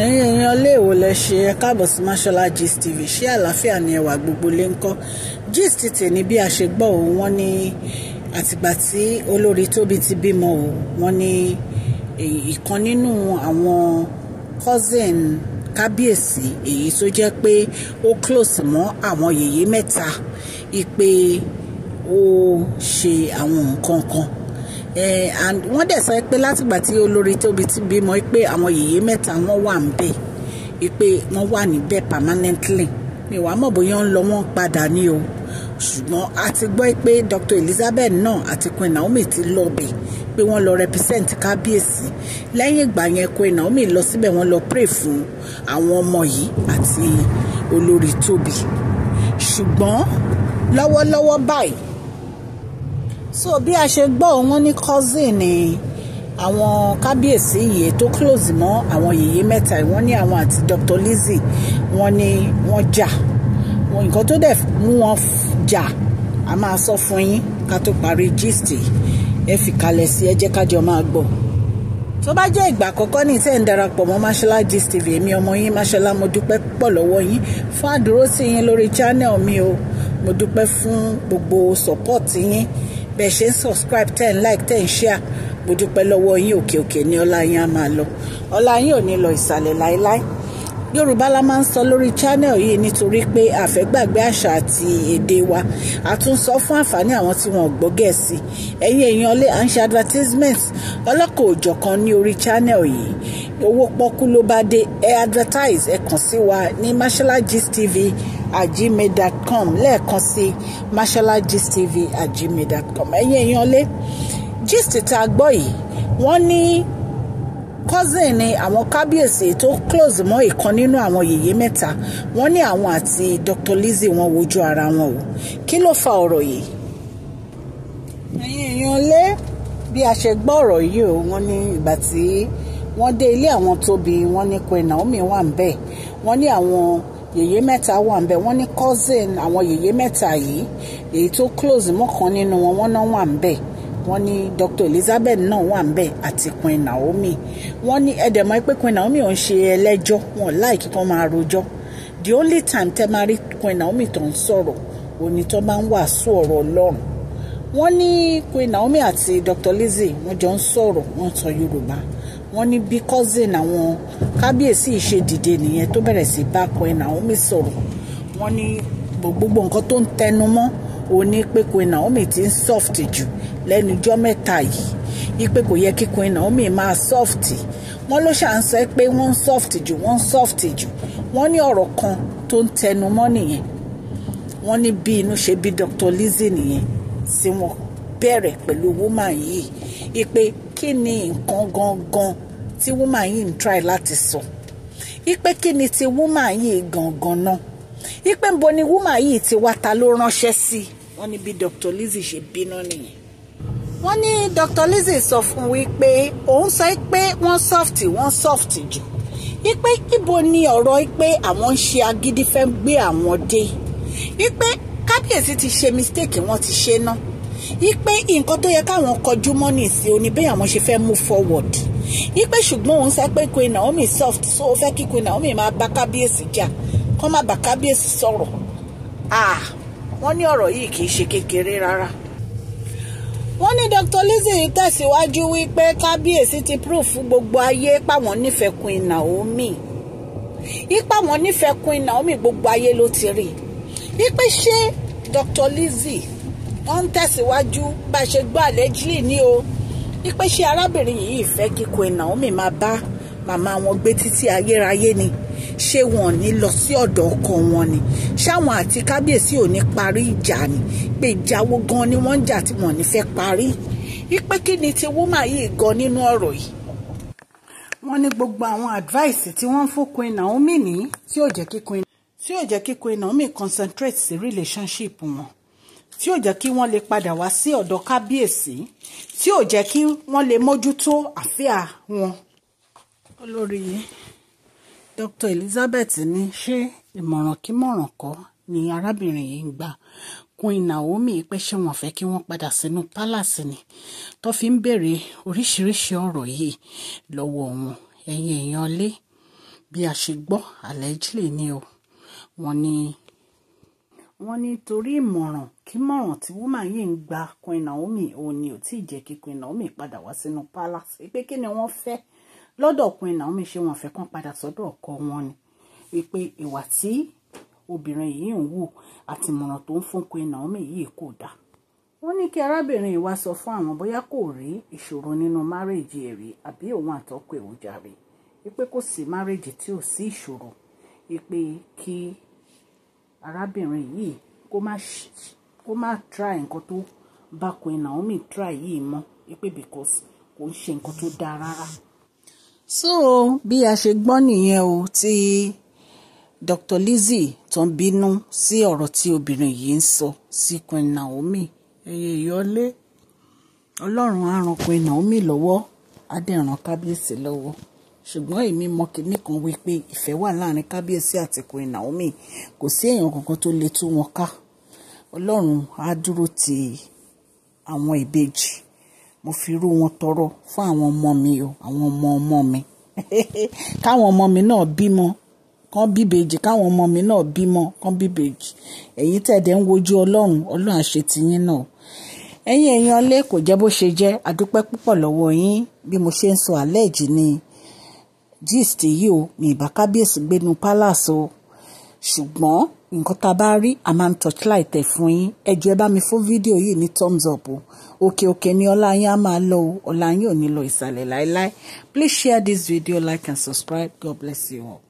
èèyàn léèwò lẹ ṣe ẹ káàbọ̀ sí Mashola Gist TV ṣé àlàáfíà ni ẹwà gbogbo lè ń kọ́ gist tèmi bí a ṣe gbọ́ ò wọ́n ní àtìgbà tí olórí Tóbi ti bímọ ò wọ́n ní ìkan nínú àwọn cousin kábíyèsí èyí tó jẹ́ pé ó close mọ́ àwọn yèyé mẹ́ta ìpè ó ṣe àwọn nǹkan kan and wọ́n dẹ̀ sọ pé látìgbà tí olórí Tóbi ti bímọ pé àwọn yèyé mẹ́ta wọ́n wà níbẹ̀ pé wọ́n wà níbẹ̀ permanently mi wàá mọ̀ bóyá ń lọ wọ́n padà ní o ṣùgbọ́n a ti gbọ́ pé Dr. Elizabeth náà àti Queen Naomi ti lọ bẹ̀ pé wọ́n lọ represent kábíyèsí lẹ́yìn ìgbà yẹn Queen Naomi lọ síbẹ̀ wọ́n lọ pray fún àwọn ọmọ yìí àti olórí Tóbi ṣùgbọ́n lọ́wọ́lọ́wọ́ báyìí so bí a ṣe gbọ́ wọn ní cousin ni àwọn kábíyèsí yìí tó close mọ́ àwọn yèyé mẹ́ta wọ́n ní àwọn àti Dr. Lizzie wọ́n ní wọ́n jà nǹkan tó dẹ̀ mú wọn jà a máa sọ fún yín ká tó parí gist ẹ fi kalẹ̀ sí ẹ jẹ́ kájọ máa gbọ́ tó bá jẹ́ ìgbà àkọ́kọ́ ní tẹ́ ń darapọ̀ mọ́ Mashola Gist TV èmi ọmọ yín Mashola mo dúpẹ́ pọ̀ lọ́wọ́ yín fún àdúrótì yín lórí channel mi o mo dúpẹ́ fún gbogbo support yín bẹ́ẹ̀ ṣe ń subscribe tẹ́ ń like tẹ́ ń share mo dúpẹ́ lọ́wọ́ yín òkè òkè ní ọlá yín á máa lọ ọlá yín ò ní lọ ìsàlẹ̀ láéláé Yorùbá la máa ń sọ lórí channel yìí nítorí pé a fẹ́ gbàgbé àṣà àti èdè wa a tún sọ fún àǹfààní àwọn tí wọn ò gbọ́ Gẹ̀ẹ́sì ẹ̀yin èèyàn lé à ń ṣe advertisement ọlọ́kọ̀ òjọ̀kan ní orí channel yìí owó pọ́kú ló bá dé ẹ advertise ẹ kàn sí wa ní masholagistv@gmail.com lẹ́ẹ̀kan sí masholagistv@gmail.com ẹ̀yin èèyàn lé gist tá a gbọ́ yìí wọ́n ní cousin ni àwọn kábíyèsí tó close mọ́ ìkan nínú àwọn yèyé mẹ́ta wọ́n ní àwọn àti Dr. Lizzie wọ́n wojú ara wọn o kí ló fa ọ̀rọ̀ yìí ẹ̀yin èèyàn lé bí a ṣe gbọ́ ọ̀rọ̀ yìí o wọ́n ní ìgbà tí wọ́n dé ilé àwọn Tóbi wọ́n ní Queen Naomi wà ń bẹ̀ wọ́n ní àwọn yèyé mẹ́ta wà ń bẹ̀ wọ́n ní cousin àwọn yèyé mẹ́ta yìí èyí tó close mọ́ kan nínú wọn wọ́n náà wà ń bẹ̀ wọ́n ní Dr. Elizabeth náà wà ń bẹ̀ àti Queen Naomi wọ́n ní ẹ̀dẹ̀mọ́ pé Queen Naomi ò ń ṣe ẹlẹ́jọ́ wọn láìkí kan máa rojọ́ the only time tẹ́ máa rí Queen Naomi tó ń sọ̀rọ̀ òní tó máa ń wàásù ọ̀rọ̀ Ọlọ́run wọ́n ní Queen Naomi àti Dr. Lizzie wọ́n jọ ń sọ̀rọ̀ wọ́n sọ Yorùbá wọ́n ní bí cousin àwọn kábíyèsí ṣe dìde nìyẹn tó bẹ̀rẹ̀ sí bá Queen Naomi sọ̀rọ̀ wọ́n ní gbogbo nǹkan tó ń tẹnu mọ́ òní pé Queen Naomi ti ń soft jù lẹ́nu ọjọ́ mẹ́ta yìí ipe kò yẹ kí Queen Naomi máa soft wọ́n ló ṣà ń sọ pé wọ́n soft jù wọ́n ní ọ̀rọ̀ kan tó ń tẹnu mọ́ nìyẹn wọ́n ní bí inú ṣe bí Dr. Lizzie nìyẹn tí wọ́n bẹ̀rẹ̀ pẹ̀lú woman yìí ipe kí ni nǹkan gangan tí woman yìí ń try láti sọ ipe kí ni ti woman yìí gangan náà ipe nbo ni woman yìí ti wá ta ló ránṣẹ́ sí wọ́n ní bí Dr. Lizzie ṣe bínú nìyẹn wọ́n ní Dr. Lizzie sọ fún wípé òun sọ pé wọ́n soft jù wípé ibo ni ọ̀rọ̀ pé àwọn ń ṣe agídí fẹ́ gbé àwọn dé wípé kábíyèsí ti ṣe mistake wọ́n ti ṣe ná wípé nǹkan tó yẹ káwọn kọjú mọ́ nìsí oní bẹ́ẹ̀ àwọn ṣe fẹ́ move forward wípé ṣùgbọ́n òun sọ pé Queen Naomi soft so ó fẹ́ kí Queen Naomi máa bá kábíyèsí jà kó má bá kábíyèsí sọ̀rọ̀ wọ́n ní ọ̀rọ̀ yìí kì í ṣe kékeré rárá wọ́n ní Dr. Lizzie tẹ̀síwájú wípé kábíyèsí ti proof gbogbo ayé páwọn nífẹ̀ẹ́ Queen Naomi ipa wọn nífẹ̀ẹ́ Queen Naomi gbogbo ayé ló ti rí wípé ṣé Dr. Lizzie wọ́n ń tẹ̀síwájú bá ṣe gbọ́ allegedly ní o wípé ṣé arábìnrin yìí fẹ́ kí Queen Naomi máa bá màmá wọn gbé títí ayérayé ni ṣé wọn ò ní lọ sí ọ̀dọ̀ ọkọ wọn ni ṣáwọn àti kábíyèsí ò ní parí ìjà ni pé ìjáwó gan ni wọ́n ń jà tí wọ́n ní fẹ́ parí wípé kí ni ti woman yìí gan nínú ọ̀rọ̀ yìí wọ́n ní gbogbo àwọn advice tí wọ́n fún Queen Naomi ní tí ò jẹ́ kí Queen Naomi concentrate sí relationship wọn tí ò jẹ́ kí wọ́n lè padà wá sí ọ̀dọ̀ kábíyèsí tí ò jẹ́ kí wọ́n lè mójútó àfíà wọn olórí Dr. Elizabeth ní ṣé ìmọ̀ràn kọ́ ni arábìnrin yìí ń gbà Queen Naomi pé ṣé wọ́n fẹ́ kí wọ́n padà sínú palace ni tó fi ń béèrè oríṣiríṣi ọ̀rọ̀ yìí lọ́wọ́ wọn ẹ̀yin èèyàn lé bí a ṣe gbọ́ allegedly ni o wọ́n ní torí ìmọ̀ràn tí woman yìí ń gba Queen Naomi òun ni ò tí ì jẹ́ kí Queen Naomi padà wá sínú palace pé kí ni wọ́n fẹ́ lọ́dọ̀ Queen Naomi, ṣé wọ́n fẹ́ kán padà sọ́dọ̀ ọkọ wọn ni wípé ìwà tí obìnrin yìí ń wù àti ìmọ̀ràn tó ń fún Queen Naomi yìí kò dáa. Wọ́n ní kí arábìnrin yìí wá sọ fún àwọn bóyá kò rí ìṣòro nínú márèèjì rí àbí òun àtọkọ ẹ̀ ò jàre wípé kò sí márèèjì tí ò sí ìṣòro wípé kí arábìnrin yìí kó má try nǹkan tó bá Queen Naomi try yìí mọ́ wípé because kò ń ṣe nǹkan tó dáa rárá. So bí a ṣe gbọ́ nìyẹn o tí Dr. Lizzy tó ń bínú sí ọ̀rọ̀ tí obìnrin yìí ń sọ sí Queen Naomi. Ẹyẹ ìyọlé Ọlọ́run á ran Queen Naomi lọ́wọ́ á dẹ̀ ran kábíyèsí lọ́wọ́, ṣùgbọ́n èmi mọ kinní kan wípé ìfẹ́ wà láàrin kábíyèsí àti Queen Naomi, kò sí èèyàn kankan tó lè tú wọn ká. Ọlọ́run á dúró ti àwọn ìbejì, mo fi irú wọn tọrọ fún àwọn ọmọ mi o, àwọn ọmọ mi káwọn ọmọ mi náà bímọ kán bíbejì, káwọn ọmọ mi náà bímọ kán bíbejì. ẹ̀yin tẹ̀dẹ̀ ń wojú Ọlọ́run á ṣe tiyín náà. ẹ̀yin èèyàn lé kò jẹ́ bó ṣe jẹ́, adúpẹ́ púpọ̀ lọ́wọ́ yín. Bí mo ṣe ń sọ àlẹ́jì ni gist yìí o, mi ìbá kábíyèsí gbénu palace o, ṣùgbọ́n nǹkan tá a bá rí a máa ń torchlight ẹ̀ fún yín. ẹ jọ̀ọ́ ẹ bá mi fún fídíò yìí ní thumbs up o. òkè ni ọlá yín á máa lọ o, ọlá yín ò ní lọ ìsàlẹ̀ láéláé. Please share this video, like and subscribe. God bless you all.